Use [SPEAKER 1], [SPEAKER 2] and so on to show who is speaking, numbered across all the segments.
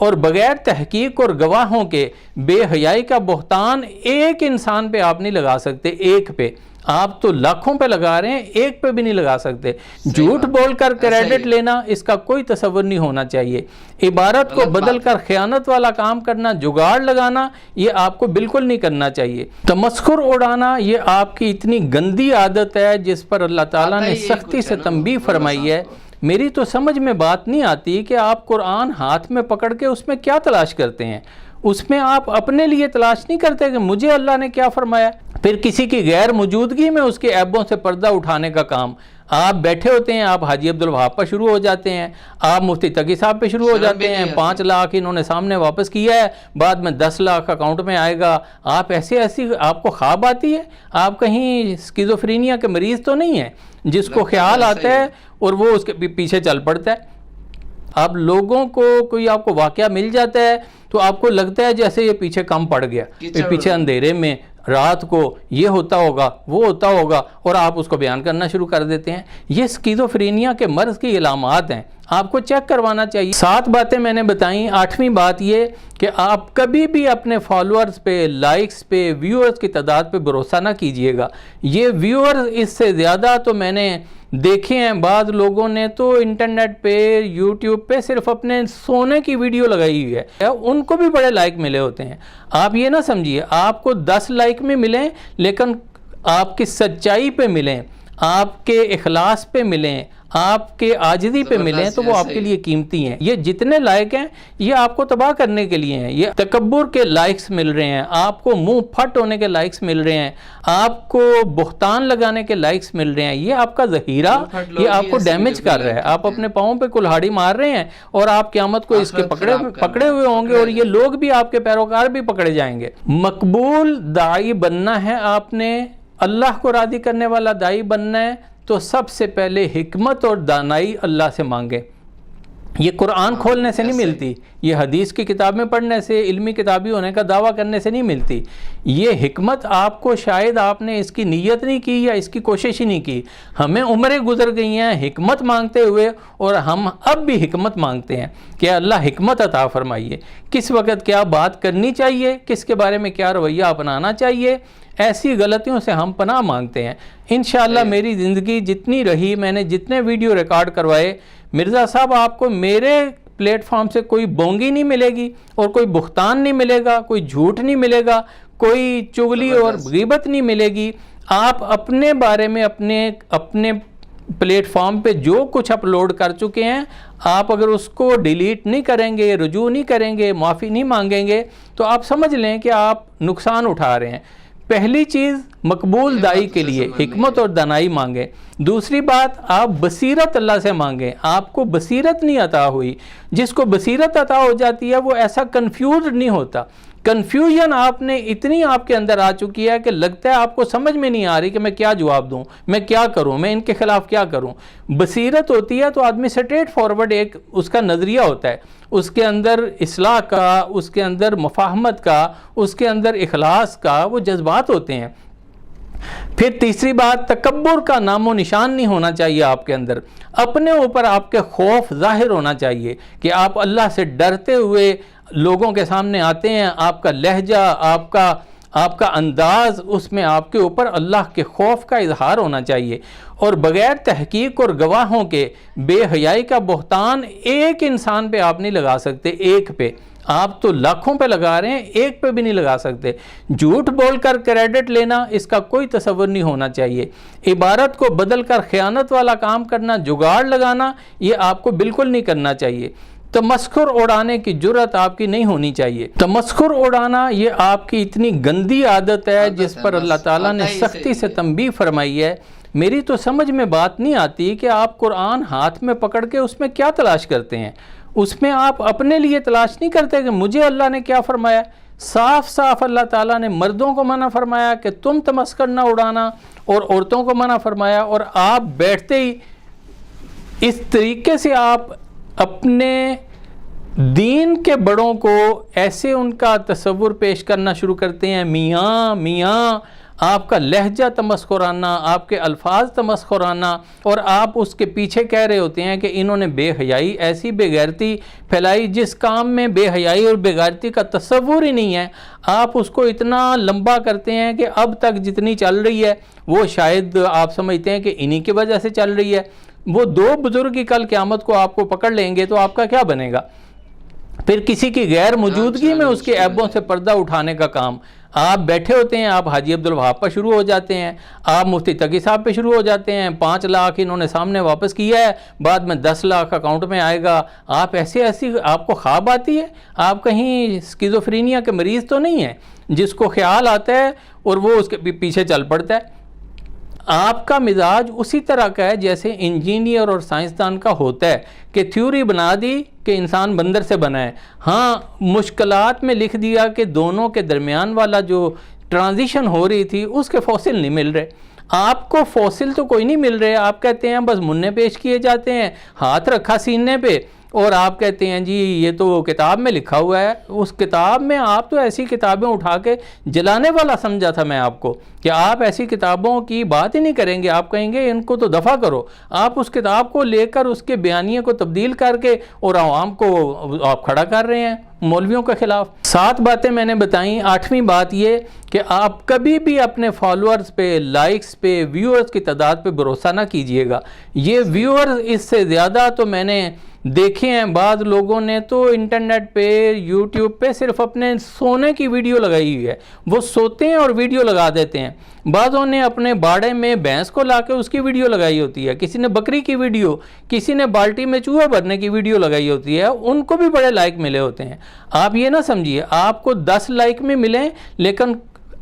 [SPEAKER 1] اور بغیر تحقیق اور گواہوں کے بے حیائی کا بہتان ایک انسان پہ آپ نہیں لگا سکتے، ایک پہ آپ تو لاکھوں پہ لگا رہے ہیں، ایک پہ بھی نہیں لگا سکتے۔ جھوٹ بول کر کریڈٹ لینا، اس کا کوئی تصور نہیں ہونا چاہیے۔ عبارت کو بدل کر خیانت والا کام کرنا، جگاڑ لگانا، یہ آپ کو بالکل نہیں کرنا چاہیے۔ تمسخر اڑانا، یہ آپ کی اتنی گندی عادت ہے جس پر اللہ تعالیٰ نے سختی سے تنبیہ فرمائی ہے۔ میری تو سمجھ میں بات نہیں آتی کہ آپ قرآن ہاتھ میں پکڑ کے اس میں کیا تلاش کرتے ہیں۔ اس میں آپ اپنے لیے تلاش نہیں کرتے کہ مجھے اللہ نے کیا فرمایا، پھر کسی کی غیر موجودگی میں اس کے عیبوں سے پردہ اٹھانے کا کام آپ بیٹھے ہوتے ہیں۔ آپ حاجی عبدالوہاب پر شروع ہو جاتے ہیں، آپ مفتی تقی صاحب پہ شروع ہو جاتے ہیں، 5 لاکھ انہوں نے سامنے واپس کیا ہے، بعد میں 10 لاکھ اکاؤنٹ میں آئے گا۔ آپ ایسی آپ کو خواب آتی ہے؟ آپ کہیں سکیزوفرینیا کے مریض تو نہیں ہیں جس کو خیال آتا ہے اور وہ اس کے پیچھے چل پڑتا ہے؟ اب لوگوں کو کوئی آپ کو واقعہ مل جاتا ہے تو آپ کو لگتا ہے جیسے یہ پیچھے کم پڑ گیا، پیچھے اندھیرے میں رات کو یہ ہوتا ہوگا وہ ہوتا ہوگا، اور آپ اس کو بیان کرنا شروع کر دیتے ہیں۔ یہ سکیزوفرینیا کے مرض کی علامات ہیں، آپ کو چیک کروانا چاہیے۔ 7 باتیں میں نے بتائیں، 8ویں بات یہ کہ آپ کبھی بھی اپنے فالوورز پہ، لائکس پہ، ویورز کی تعداد پہ بھروسہ نہ کیجئے گا۔ یہ ویورز اس سے زیادہ تو میں نے دیکھے ہیں، بعض لوگوں نے تو انٹرنیٹ پہ، یوٹیوب پہ صرف اپنے سونے کی ویڈیو لگائی ہوئی ہے، ان کو بھی بڑے لائک ملے ہوتے ہیں۔ آپ یہ نہ سمجھیے آپ کو 10 لائک میں ملیں، لیکن آپ کی سچائی پہ ملیں، آپ کے اخلاص پہ ملیں، آپ کے عاجزی پہ ملیں تو وہ آپ کے لیے قیمتی ہیں۔ یہ جتنے لائک ہیں یہ آپ کو تباہ کرنے کے لیے ہیں۔ یہ تکبر کے لائکس مل رہے ہیں، آپ کو منہ پھٹ ہونے کے لائکس مل رہے ہیں، آپ کو بہتان لگانے کے لائکس مل رہے ہیں۔ یہ آپ کا ذخیرہ، یہ آپ کو ڈیمیج کر رہا ہے۔ آپ اپنے پاؤں پہ کلہاڑی مار رہے ہیں اور آپ قیامت کو اس کے پکڑے ہوئے ہوں گے، اور یہ لوگ بھی آپ کے پیروکار بھی پکڑے جائیں گے۔ مقبول داعی بننا ہے، آپ نے اللہ کو راضی کرنے والا داعی بننا ہے تو سب سے پہلے حکمت اور دانائی اللہ سے مانگے۔ یہ قرآن کھولنے سے نہیں ملتی، یہ حدیث کی کتابیں پڑھنے سے، علمی کتابی ہونے کا دعویٰ کرنے سے نہیں ملتی۔ یہ حکمت آپ کو شاید آپ نے اس کی نیت نہیں کی یا اس کی کوشش ہی نہیں کی۔ ہمیں عمریں گزر گئی ہیں حکمت مانگتے ہوئے، اور ہم اب بھی حکمت مانگتے ہیں کہ اللہ حکمت عطا فرمائیے، کس وقت کیا بات کرنی چاہیے، کس کے بارے میں کیا رویہ اپنانا چاہیے۔ ایسی غلطیوں سے ہم پناہ مانگتے ہیں۔ انشاءاللہ میری زندگی جتنی رہی، میں نے جتنے ویڈیو ریکارڈ کروائے، مرزا صاحب آپ کو میرے پلیٹ فارم سے کوئی بونگی نہیں ملے گی، اور کوئی بہتان نہیں ملے گا، کوئی جھوٹ نہیں ملے گا، کوئی چغلی اور غیبت نہیں ملے گی۔ آپ اپنے بارے میں اپنے پلیٹ فارم پہ جو کچھ اپلوڈ کر چکے ہیں، آپ اگر اس کو ڈیلیٹ نہیں کریں گے، رجوع نہیں کریں گے، معافی نہیں مانگیں گے، تو آپ سمجھ لیں کہ آپ نقصان اٹھا رہے ہیں۔ پہلی چیز مقبول داعی کے لیے حکمت اور دانائی مانگیں۔ دوسری بات، آپ بصیرت اللہ سے مانگیں۔ آپ کو بصیرت نہیں عطا ہوئی، جس کو بصیرت عطا ہو جاتی ہے وہ ایسا کنفیوز نہیں ہوتا۔ کنفیوژن آپ نے اتنی آپ کے اندر آ چکی ہے کہ لگتا ہے آپ کو سمجھ میں نہیں آ رہی کہ میں کیا جواب دوں، میں کیا کروں، میں ان کے خلاف کیا کروں۔ بصیرت ہوتی ہے تو آدمی سٹریٹ فارورڈ ایک اس کا نظریہ ہوتا ہے، اس کے اندر اصلاح کا، اس کے اندر مفاہمت کا، اس کے اندر اخلاص کا وہ جذبات ہوتے ہیں۔ پھر تیسری بات، تکبر کا نام و نشان نہیں ہونا چاہیے آپ کے اندر۔ اپنے اوپر آپ کے خوف ظاہر ہونا چاہیے کہ آپ اللہ سے ڈرتے ہوئے لوگوں کے سامنے آتے ہیں، آپ کا لہجہ، آپ کا انداز، اس میں آپ کے اوپر اللہ کے خوف کا اظہار ہونا چاہیے۔ اور بغیر تحقیق اور گواہوں کے بے حیائی کا بہتان ایک انسان پہ آپ نہیں لگا سکتے، ایک پہ آپ تو لاکھوں پہ لگا رہے ہیں، ایک پہ بھی نہیں لگا سکتے۔ جھوٹ بول کر کریڈٹ لینا، اس کا کوئی تصور نہیں ہونا چاہیے۔ عبارت کو بدل کر خیانت والا کام کرنا، جگاڑ لگانا، یہ آپ کو بالکل نہیں کرنا چاہیے۔ تمسخر اڑانے کی جرت آپ کی نہیں ہونی چاہیے۔ تمسخر اڑانا یہ آپ کی اتنی گندی عادت ہے جس پر اللہ تعالیٰ نے سختی سے تنبیہ فرمائی ہے۔ میری تو سمجھ میں بات نہیں آتی کہ آپ قرآن ہاتھ میں پکڑ کے اس میں کیا تلاش کرتے ہیں۔ اس میں آپ اپنے لیے تلاش نہیں کرتے کہ مجھے اللہ نے کیا فرمایا۔ صاف صاف اللہ تعالیٰ نے مردوں کو منع فرمایا کہ تم تمسخر نہ اڑانا، اور عورتوں کو منع فرمایا، اور آپ بیٹھتے ہی اس طریقے سے آپ اپنے دین کے بڑوں کو ایسے ان کا تصور پیش کرنا شروع کرتے ہیں، میاں میاں آپ کا لہجہ تمسخرانہ، آپ کے الفاظ تمسخرانہ، اور آپ اس کے پیچھے کہہ رہے ہوتے ہیں کہ انہوں نے بے حیائی، ایسی بے غیرتی پھیلائی جس کام میں بے حیائی اور بے غیرتی کا تصور ہی نہیں ہے، آپ اس کو اتنا لمبا کرتے ہیں کہ اب تک جتنی چل رہی ہے وہ شاید آپ سمجھتے ہیں کہ انہی کی وجہ سے چل رہی ہے۔ وہ دو بزرگ ہی کل قیامت کو آپ کو پکڑ لیں گے تو آپ کا کیا بنے گا؟ پھر کسی کی غیر موجودگی میں اس کے عیبوں سے پردہ اٹھانے کا کام، آپ بیٹھے ہوتے ہیں، آپ حاجی عبدالوہاب پر شروع ہو جاتے ہیں، آپ مفتی تقی صاحب پہ شروع ہو جاتے ہیں، 5 لاکھ انہوں نے سامنے واپس کیا ہے، بعد میں 10 لاکھ اکاؤنٹ میں آئے گا، آپ ایسی آپ کو خواب آتی ہے؟ آپ کہیں اسکیزوفرینیا کے مریض تو نہیں ہیں جس کو خیال آتا ہے اور وہ اس کے پیچھے چل پڑتا ہے؟ آپ کا مزاج اسی طرح کا ہے جیسے انجینئر اور سائنسدان کا ہوتا ہے کہ تھیوری بنا دی کہ انسان بندر سے بنا ہے، ہاں مشکلات میں لکھ دیا کہ دونوں کے درمیان والا جو ٹرانزیشن ہو رہی تھی اس کے فوسل نہیں مل رہے۔ آپ کو فوسل تو کوئی نہیں مل رہے، آپ کہتے ہیں بس منع پیش کیے جاتے ہیں، ہاتھ رکھا سینے پہ اور آپ کہتے ہیں جی یہ تو کتاب میں لکھا ہوا ہے۔ اس کتاب میں آپ تو ایسی کتابیں اٹھا کے جلانے والا سمجھا تھا میں آپ کو کہ آپ ایسی کتابوں کی بات ہی نہیں کریں گے، آپ کہیں گے ان کو تو دفع کرو۔ آپ اس کتاب کو لے کر اس کے بیانیے کو تبدیل کر کے اور عوام کو آپ کھڑا کر رہے ہیں مولویوں کے خلاف۔ 7 باتیں میں نے بتائیں، 8ویں بات یہ کہ آپ کبھی بھی اپنے فالوورز پہ، لائکس پہ، ویورز کی تعداد پہ بھروسہ نہ کیجئے گا۔ یہ ویورز اس سے زیادہ تو میں نے دیکھے ہیں، بعض لوگوں نے تو انٹرنیٹ پہ، یوٹیوب پہ صرف اپنے سونے کی ویڈیو لگائی ہوئی ہے، وہ سوتے ہیں اور ویڈیو لگا دیتے ہیں۔ بعضوں نے اپنے باڑے میں بھینس کو لا کے اس کی ویڈیو لگائی ہوتی ہے، کسی نے بکری کی ویڈیو، کسی نے بالٹی میں چوہا بھرنے کی ویڈیو لگائی ہوتی ہے، ان کو بھی بڑے لائک ملے ہوتے ہیں۔ آپ یہ نہ سمجھیے آپ کو 10 لائک میں ملیں لیکن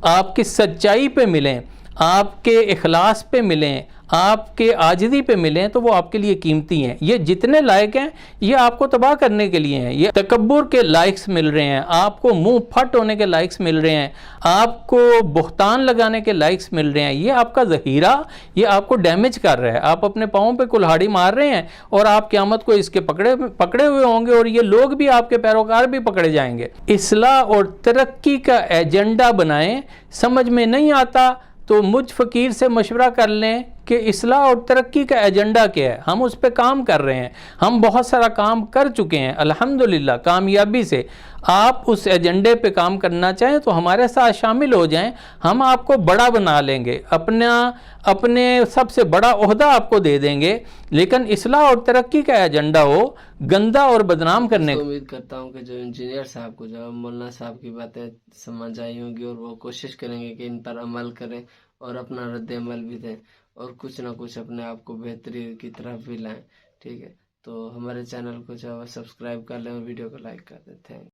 [SPEAKER 1] آپ کی سچائی پہ ملیں، آپ کے اخلاص پہ ملیں، آپ کے عاجزی پہ ملیں تو وہ آپ کے لیے قیمتی ہیں۔ یہ جتنے لائک ہیں یہ آپ کو تباہ کرنے کے لیے ہیں، یہ تکبر کے لائکس مل رہے ہیں، آپ کو منہ پھٹ ہونے کے لائکس مل رہے ہیں، آپ کو بہتان لگانے کے لائکس مل رہے ہیں، یہ آپ کا ذخیرہ یہ آپ کو ڈیمیج کر رہا ہے، آپ اپنے پاؤں پہ کلہاڑی مار رہے ہیں اور آپ قیامت کو اس کے پکڑے ہوئے ہوں گے اور یہ لوگ بھی آپ کے پیروکار بھی پکڑے جائیں گے۔ اصلاح اور ترقی کا ایجنڈا بنائیں، سمجھ میں نہیں آتا تو مجھ فقیر سے مشورہ کر لیں کہ اصلاح اور ترقی کا ایجنڈا کیا ہے، ہم اس پہ کام کر رہے ہیں، ہم بہت سارا کام کر چکے ہیں الحمدللہ کامیابی سے۔ آپ اس ایجنڈے پہ کام کرنا چاہیں تو ہمارے ساتھ شامل ہو جائیں، ہم آپ کو بڑا بنا لیں گے، اپنے سب سے بڑا عہدہ آپ کو دے دیں گے، لیکن اصلاح اور ترقی کا ایجنڈا ہو گندا اور بدنام کرنے کا۔
[SPEAKER 2] امید کرتا ہوں کہ جو انجینئر صاحب کو، جو مولانا صاحب کی باتیں سمجھ آئی ہوں گی اور وہ کوشش کریں گے کہ ان پر عمل کریں اور اپنا رد عمل بھی دیں اور کچھ نہ کچھ اپنے آپ کو بہتری کی طرف بھی لائیں، ٹھیک ہے؟ تو ہمارے چینل کو جو ہے سبسکرائب کر لیں اور ویڈیو کو لائک کر دیں۔ تھینک